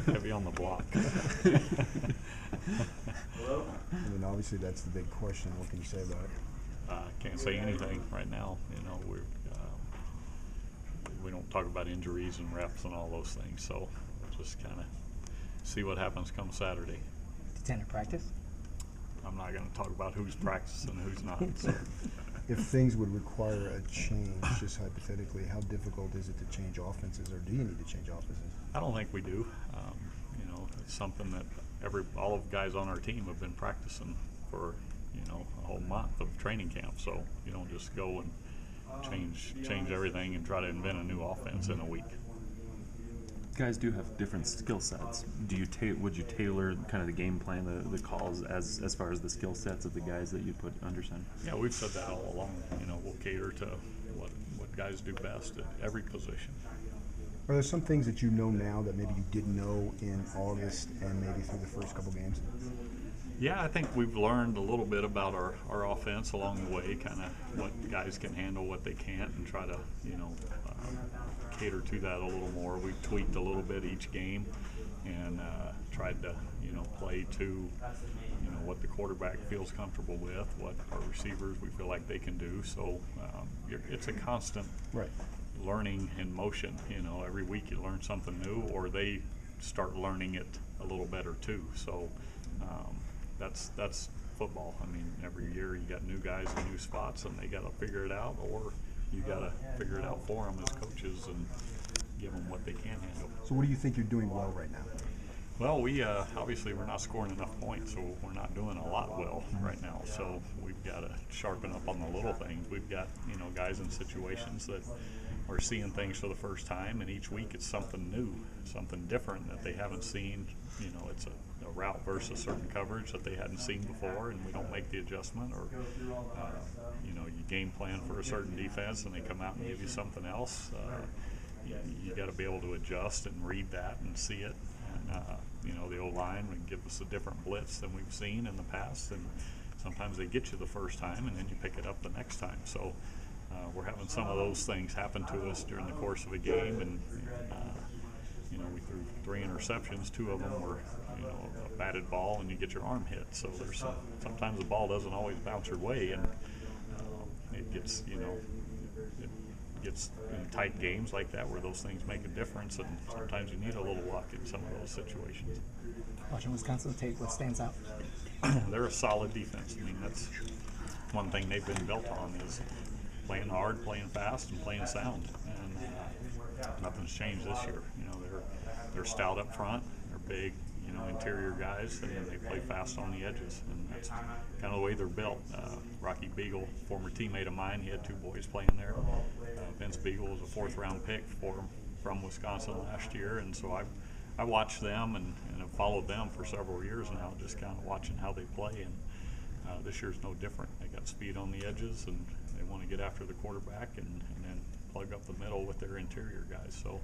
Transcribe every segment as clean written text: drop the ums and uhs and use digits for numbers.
Heavy on the block. I mean, obviously that's the big question. What can you say about it? Can't say anything right now. You know, we don't talk about injuries and reps and all those things, so we'll just kind of see what happens come Saturday. Detmer practice? I'm not going to talk about who's practicing and who's not. So. If things would require a change, just hypothetically, how difficult is it to change offenses, or do you need to change offenses? I don't think we do. You know, it's something that all of the guys on our team have been practicing for, you know, a whole month of training camp. So you don't just go and change everything and try to invent a new offense in a week. Guys do have different skill sets. Would you tailor kind of the game plan, the calls as far as the skill sets of the guys that you put under center? Yeah, we've said that all along. You know, we'll cater to what guys do best at every position. Are there some things that you know now that maybe you didn't know in August and maybe through the first couple games? Yeah, I think we've learned a little bit about our offense along the way, kind of what guys can handle, what they can't, and try to, you know, cater to that a little more. We've tweaked a little bit each game and tried to, you know, play to, you know, what the quarterback feels comfortable with, what our receivers we feel like they can do. So it's a constant learning in motion. You know, every week you learn something new, or they start learning it a little better too. So that's football. I mean, every year you got new guys in new spots, and they got to figure it out, or you got to figure it out for them as coaches and give them what they can handle. So what do you think you're doing well right now? Well, we obviously we're not scoring enough points, so we're not doing a lot well right now. So we've got to sharpen up on the little things. We've got, you know, guys in situations that are seeing things for the first time, and each week it's something new, something different that they haven't seen. You know, it's a route versus certain coverage that they hadn't seen before, and we don't make the adjustment, or you know, you game plan for a certain defense and they come out and give you something else. You got to be able to adjust and read that and see it. And you know, the O-line would give us a different blitz than we've seen in the past, and sometimes they get you the first time and then you pick it up the next time. So we're having some of those things happen to us during the course of a game, and you know, we threw 3 interceptions. 2 of them were, you know, a batted ball, and you get your arm hit. So there's sometimes the ball doesn't always bounce your way, and it gets, you know, it gets in tight games like that where those things make a difference, and sometimes you need a little luck in some of those situations. Watching Wisconsin tape, what stands out? They're a solid defense. I mean, that's one thing they've been built on, is playing hard, playing fast, and playing sound. And nothing's changed this year. You know, they're stout up front. They're big, you know, interior guys, and then they play fast on the edges. And that's kind of the way they're built. Rocky Beagle, former teammate of mine, he had 2 boys playing there. Vince Beagle was a 4th-round pick from Wisconsin last year, and so I watched them and have followed them for several years now, just kind of watching how they play. And this year's no different. They got speed on the edges, and they want to get after the quarterback and then plug up the middle with their interior guys. So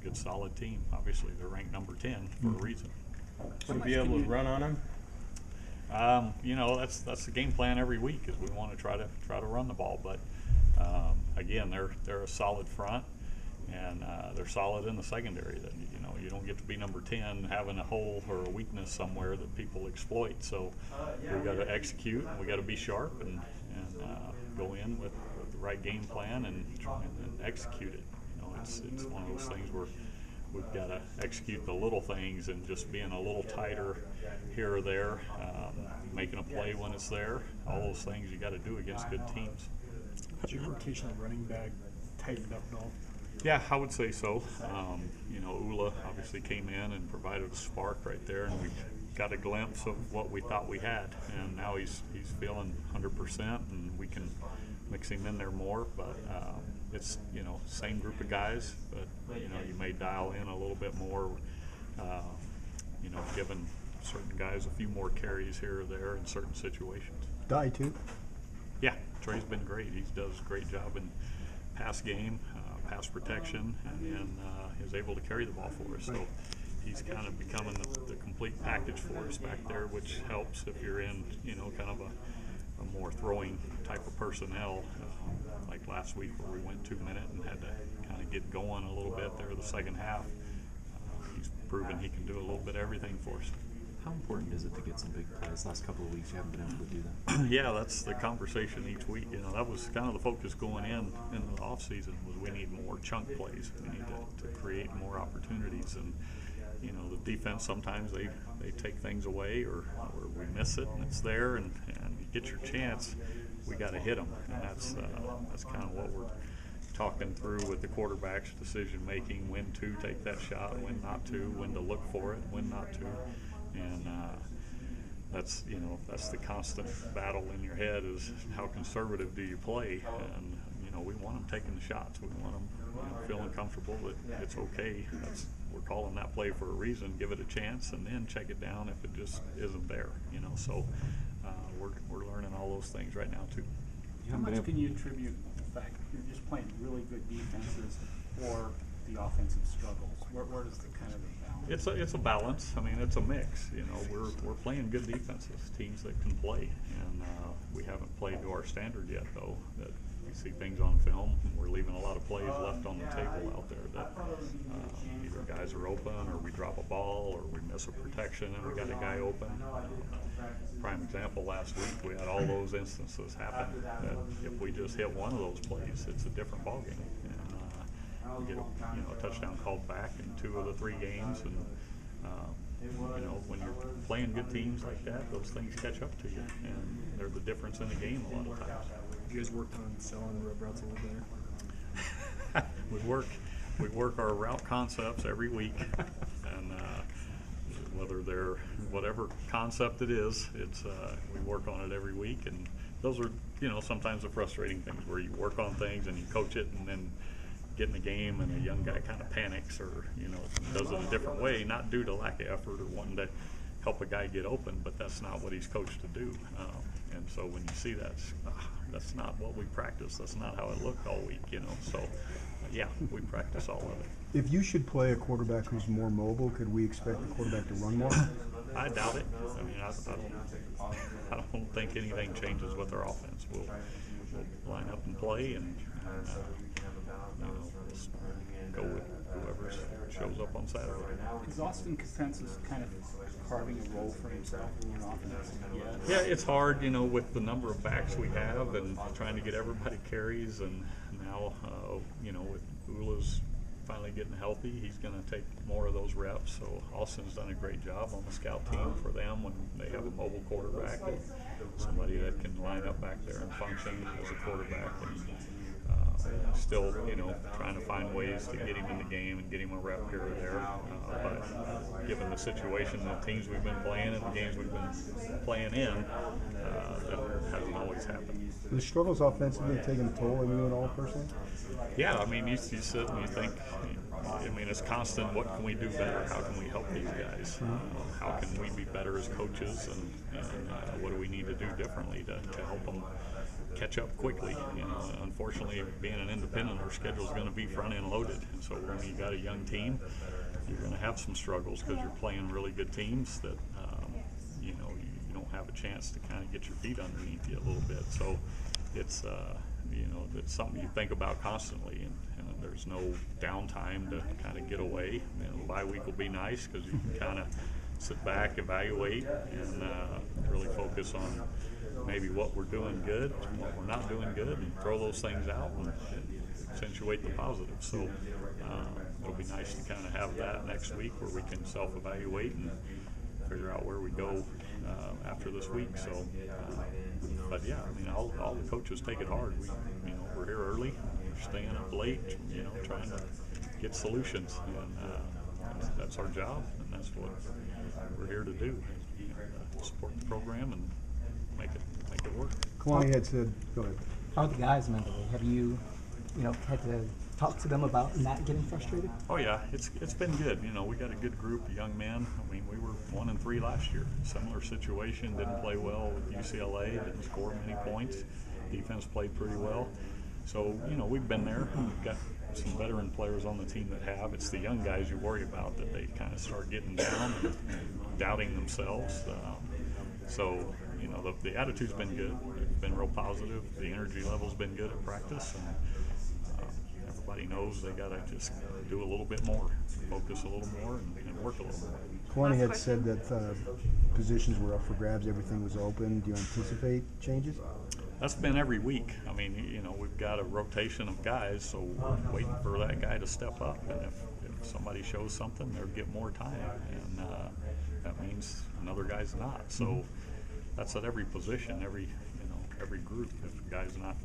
good, solid team. Obviously, they're ranked number 10 for a reason. To be able to run on them? You know, that's the game plan every week, is we want to try to run the ball. But again, they're a solid front, and they're solid in the secondary. That, you know, you don't get to be number 10 having a hole or a weakness somewhere that people exploit. So we got to execute, and we got to be sharp, and go in with the right game plan and execute it. You know, it's one of those things where we've got to execute the little things, and just being a little tighter here or there, making a play when it's there. All those things you got to do against good teams. Has your rotation of running back tightened up at all? Yeah, I would say so. You know, Ula obviously came in and provided a spark right there, and we got a glimpse of what we thought we had. And now he's feeling 100%, and we can mix him in there more. But it's, you know, same group of guys, but you know, you may dial in a little bit more. You know, giving certain guys a few more carries here or there in certain situations. Die too. Yeah, Trey's been great. He does a great job in pass game, pass protection, and then is able to carry the ball for us. So he's kind of becoming the complete package for us back there, which helps if you're in, you know, kind of a more throwing type of personnel, like last week where we went 2 minute and had to kind of get going a little bit there the second half. proven he can do a little bit of everything for us. How important is it to get some big plays? Last couple of weeks, you haven't been able to do that. Yeah, that's the conversation each week. You know, that was kind of the focus going in the off season was we need more chunk plays. We need to create more opportunities. And you know, the defense sometimes they take things away or we miss it and it's there and you get your chance. We got to hit them, and that's kind of what we're talking through with the quarterback's decision making: when to take that shot, when not to, when to look for it, when not to. And that's the constant battle in your head is how conservative do you play? And you know, we want them taking the shots. We want them feeling comfortable that it's okay. We're calling that play for a reason. Give it a chance, and then check it down if it just isn't there. You know, so we're learning all those things right now too. How much can you attribute the fact you're just playing really good defenses or the offensive struggles? Where does the kind of the balance? It's a balance. I mean, it's a mix. You know, we're playing good defenses, teams that can play, and we haven't played to our standard yet, though. That we see things on film, and we're leaving a lot of plays left on the table out there that either guys are open, or we drop a ball, or we miss a protection, and we got a guy open. Prime example: last week we had all those instances happen. That if we just hit one of those plays, it's a different ballgame. We get a touchdown called back in 2 of the 3 games, and you know, when you're playing good teams like that, those things catch up to you, and they're the difference in the game a lot of times. You guys worked on selling rub routes a little better? We work our route concepts every week, and whether they're whatever concept it is, we work on it every week, and those are sometimes the frustrating things where you work on things and you coach it, and then get in the game and a young guy kind of panics or does it a different way, not due to lack of effort or wanting to help a guy get open, but that's not what he's coached to do. And so when you see that, that's not what we practice. That's not how it looked all week, So yeah, we practice all of it. If you should play a quarterback who's more mobile, could we expect the quarterback to run more? I doubt it. I mean, I don't think anything changes with our offense. We'll line up and play, and just go with whoever shows up on Saturday. Is Austin Consensus kind of carving a role for himself in your offense? Yeah, it's hard, with the number of backs we have and trying to get everybody carries, and now, with Ula's finally getting healthy, he's going to take more of those reps. So Austin's done a great job on the scout team for them when they have a mobile quarterback, and somebody that can line up back there and function as a quarterback. And still, trying to find ways to get him in the game and get him a rep here or there. But given the situation, the teams we've been playing and the games we've been playing in, that hasn't always happened. The struggles offensively taking a toll on you at all personally? Yeah, I mean, you sit and you think, it's constant. What can we do better? How can we help these guys? How can we be better as coaches? And what do we need to do differently to help them catch up quickly? Unfortunately, being an independent, our schedule is going to be front-end loaded. And so when you got a young team, you're going to have some struggles because you're playing really good teams that, you don't have a chance to kind of get your feet underneath you a little bit. So it's, it's something you think about constantly, and there's no downtime to kind of get away. The bye week will be nice because you can kind of sit back, evaluate, and really focus on maybe what we're doing good, what we're not doing good, and throw those things out and accentuate the positives. So it'll be nice to kind of have that next week where we can self-evaluate and figure out where we go after this week. So, but yeah, all the coaches take it hard. We're here early, we're staying up late, trying to get solutions, and that's our job, and that's what we're here to do. Support the program and make it work. Kalani had said, go ahead. How are the guys mentally? Have you, had to talk to them about not getting frustrated? Oh yeah, it's been good. We got a good group of young men. We were 1-3 last year. Similar situation. Didn't play well with UCLA. Didn't score many points. Defense played pretty well. So we've been there. We've got some veteran players on the team that have. It's the young guys you worry about that they kind of start getting down and doubting themselves. So the attitude's been good. It's been real positive. The energy level's been good at practice, and everybody knows they got to just do a little bit more, focus a little more, and work a little more. Kwani had Last said that positions were up for grabs, everything was open. Do you anticipate changes? That's been every week. I mean, you know, we've got a rotation of guys, so we're waiting for that guy to step up. And if somebody shows something, they'll get more time, and that means another guy's not. So that's at every position, every group. If a guy's not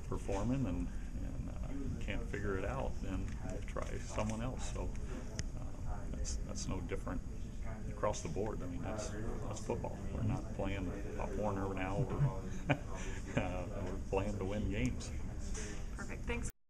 performing and can't figure it out, then we'll try someone else. So that's no different across the board. I mean, that's football. We're not playing Pop Warner now. We're playing to win games.